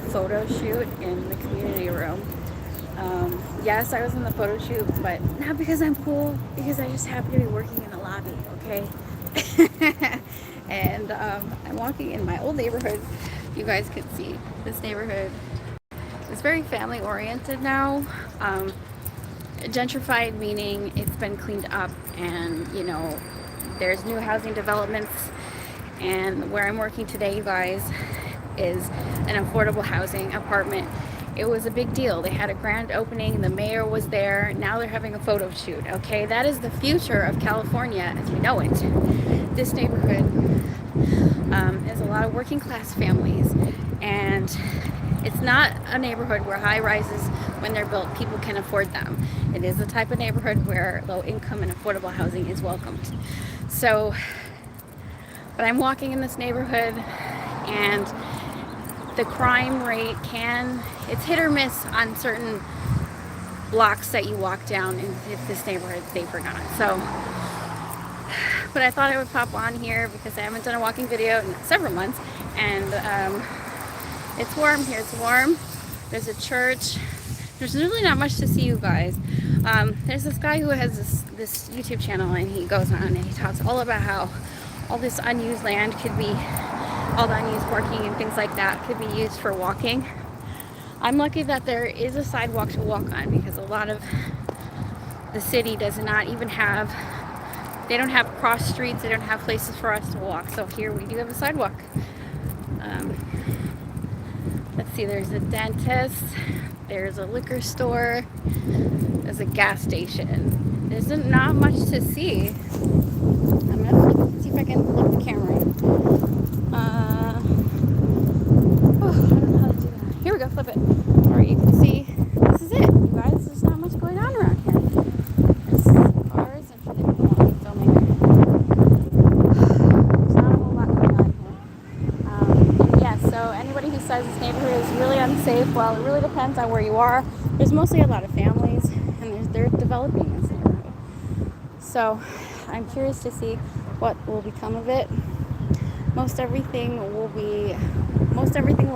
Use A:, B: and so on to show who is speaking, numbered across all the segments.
A: photo shoot in the community room. Yes, I was in the photo shoot, but not because I'm cool, because I just happen to be working in the lobby, okay? And I'm walking in my old neighborhood. You guys can see this neighborhood is very family oriented now. Gentrified meaning it's been cleaned up, and there's new housing developments. And where I'm working today, you guys, is an affordable housing apartment. It was a big deal. They had a grand opening. The mayor was there. Now they're having a photo shoot. Okay, that is the future of California as we know it. This neighborhood is a lot of working class families, and it's not a neighborhood where high rises, when they're built, people can afford them. It is the type of neighborhood where low income and affordable housing is welcomed. So, but I'm walking in this neighborhood, and the crime rate it's hit or miss on certain blocks that you walk down, and if this neighborhood is safe or not. So, but I thought I would pop on here because I haven't done a walking video in several months, and it's warm here. It's warm. There's a church. There's really not much to see, you guys. There's this guy who has this YouTube channel, and he goes on and he talks all about how all this unused land could be, all the unused parking and things like that could be used for walking. I'm lucky that there is a sidewalk to walk on, because a lot of the city does not even have, they don't have cross streets, they don't have places for us to walk. So here we do have a sidewalk. Let's see, there's a dentist, there's a liquor store, there's a gas station. There's not much to see. I'm gonna see if I can flip the camera. I don't know how to do that. Here we go, flip it. Alright, you can see, this is it, you guys. There's not much going on around here. There's cars and people filming. There's not a whole lot going on here. And yeah, so anybody who says this neighborhood is really unsafe, well, it really depends on where you are. There's mostly a lot of families, and they're developing this neighborhood. So I'm curious to see what will become of it. Most everything will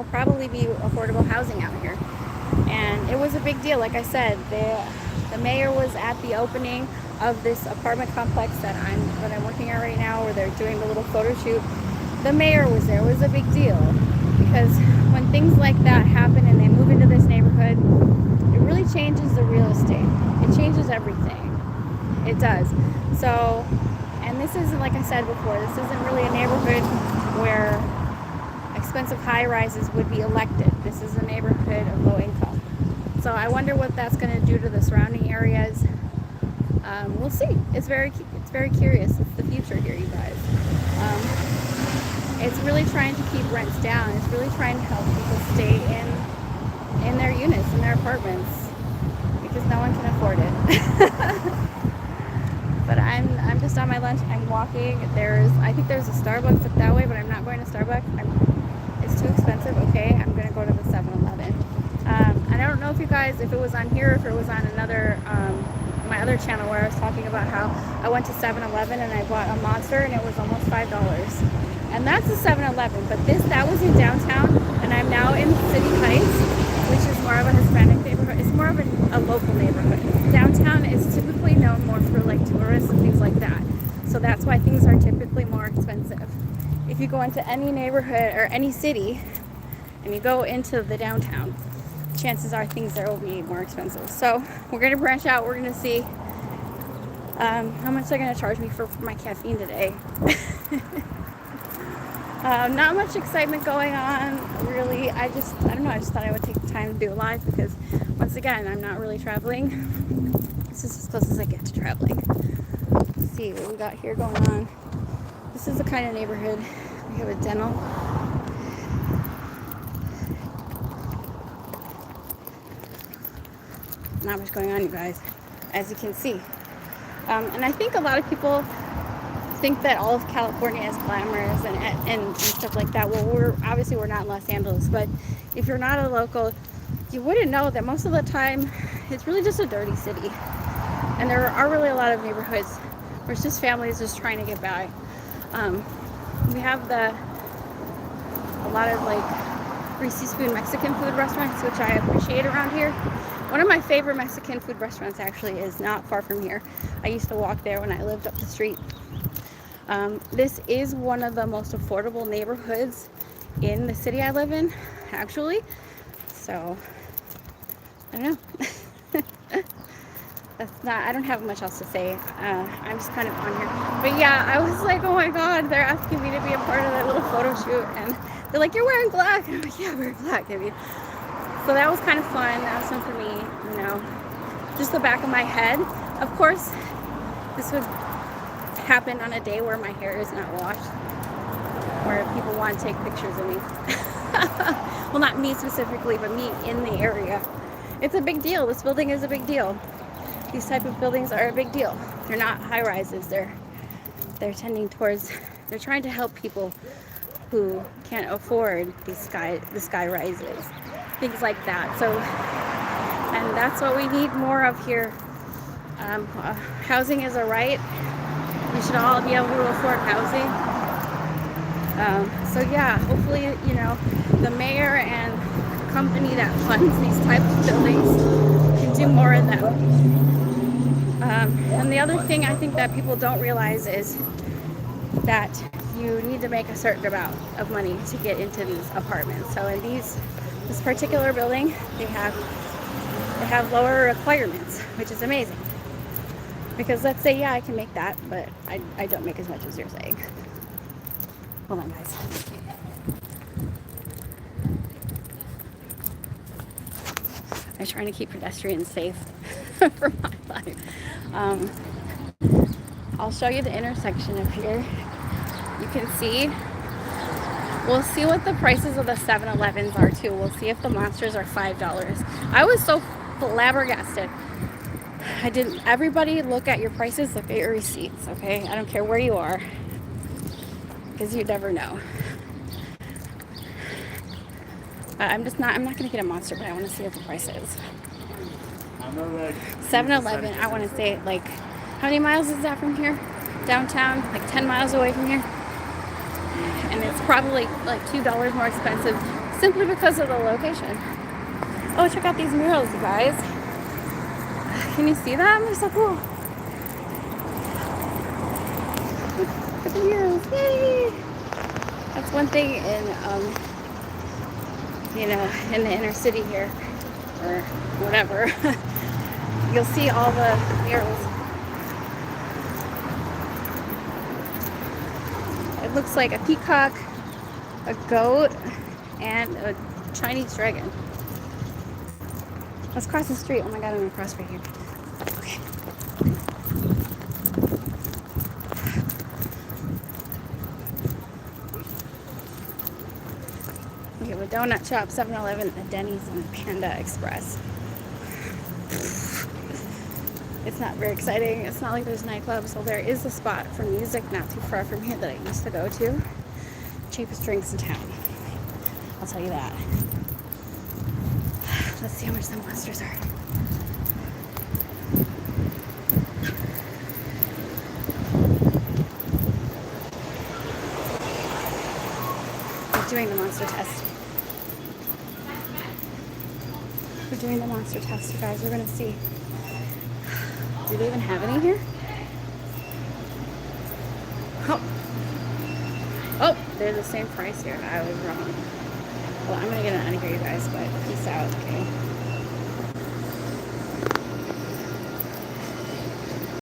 A: probably be affordable housing out here. And it was a big deal. Like I said, the mayor was at the opening of this apartment complex that I'm working at right now, where they're doing the little photo shoot. The mayor was there. It was a big deal, because when things like that happen and they move into this neighborhood, it really changes the real estate. It changes everything. It does. So, and this isn't, like I said before, this isn't really a neighborhood where expensive high rises would be elected. This is a neighborhood of low income. So I wonder what that's going to do to the surrounding areas. We'll see. It's very curious. It's the future here, you guys. It's really trying to keep rents down. It's really trying to help people stay in their units, in their apartments, because no one can afford it. But I'm just on my lunch. I'm walking. I think there's a Starbucks up that way, but I'm not going to Starbucks. It's too expensive. Okay, I'm gonna go to the 7-Eleven. I don't know if you guys, if it was on here, or if it was on another, my other channel, where I was talking about how I went to 7-Eleven and I bought a Monster, and it was almost $5. And that's a 7-Eleven. But that was in downtown, and I'm now in City Heights, which is more of a Hispanic neighborhood. It's more of a local neighborhood. Downtown is typically known more for like tourists and things like that. So that's why things are typically more expensive. If you go into any neighborhood or any city and you go into the downtown, chances are things there will be more expensive. So we're going to branch out. We're going to see how much they're going to charge me for my caffeine today. Not much excitement going on, really. I don't know, I just thought I would take the time to do a live, because once again, I'm not really traveling. This is as close as I get to traveling. Let's see what we got here going on. This is the kind of neighborhood. We have a dental. Not much going on, you guys, as you can see. And I think a lot of people think that all of California is glamorous and stuff like that. Well, we're not in Los Angeles, but if you're not a local, you wouldn't know that most of the time it's really just a dirty city. And there are really a lot of neighborhoods where it's just families just trying to get by. We have a lot of like greasy spoon Mexican food restaurants, which I appreciate around here. One of my favorite Mexican food restaurants actually is not far from here. I used to walk there when I lived up the street. This is one of the most affordable neighborhoods in the city I live in, actually. So, I don't know. I don't have much else to say. I'm just kind of on here. But yeah, I was like, oh my God, they're asking me to be a part of that little photo shoot. And they're like, you're wearing black. And I'm like, yeah, I'm wearing black. I mean, so that was kind of fun. That was fun for me, you know, just the back of my head. Of course, this would happen on a day where my hair is not washed, where people want to take pictures of me. Well, not me specifically, but me in the area. It's a big deal. This building is a big deal. These type of buildings are a big deal. They're not high rises. They're tending towards, they're trying to help people who can't afford the sky rises, things like that. So, and that's what we need more of here. Housing is a right. We should all be able to afford housing. So yeah, hopefully, you know, the mayor and the company that funds these types of buildings can do more of them. And the other thing I think that people don't realize is that you need to make a certain amount of money to get into these apartments. So in this particular building, they have lower requirements, which is amazing. Because let's say, yeah, I can make that, but I don't make as much as you're saying. Hold on, guys. I'm trying to keep pedestrians safe for my life. I'll show you the intersection up here. You can see. We'll see what the prices of the 7-Elevens are too. We'll see if the Monsters are $5. I was so flabbergasted. Everybody look at your prices, look at your receipts, okay? I don't care where you are, because you never know. I'm not gonna get a Monster, but I want to see what the price is. 7-Eleven, I want to say, like, how many miles is that from here? Downtown, like 10 miles away from here. And it's probably like $2 more expensive simply because of the location. Oh, check out these murals, you guys. Can you see them? They're so cool. Look at the murals. Yay! That's one thing in, you know, in the inner city here, or whatever. You'll see all the murals. It looks like a peacock, a goat, and a Chinese dragon. Let's cross the street. Oh my God, I'm gonna cross right here. Okay. We have a donut shop, 7-Eleven, a Denny's, and a Panda Express. It's not very exciting. It's not like there's nightclubs. Well, there is a spot for music not too far from here that I used to go to. Cheapest drinks in town. I'll tell you that. Let's see how much the Monsters are. We're doing the Monster test. We're doing the Monster test, you guys. We're gonna see. Do they even have any here? Oh, they're the same price here. I was wrong. Well, I'm gonna get out of here, you guys, but peace out, okay?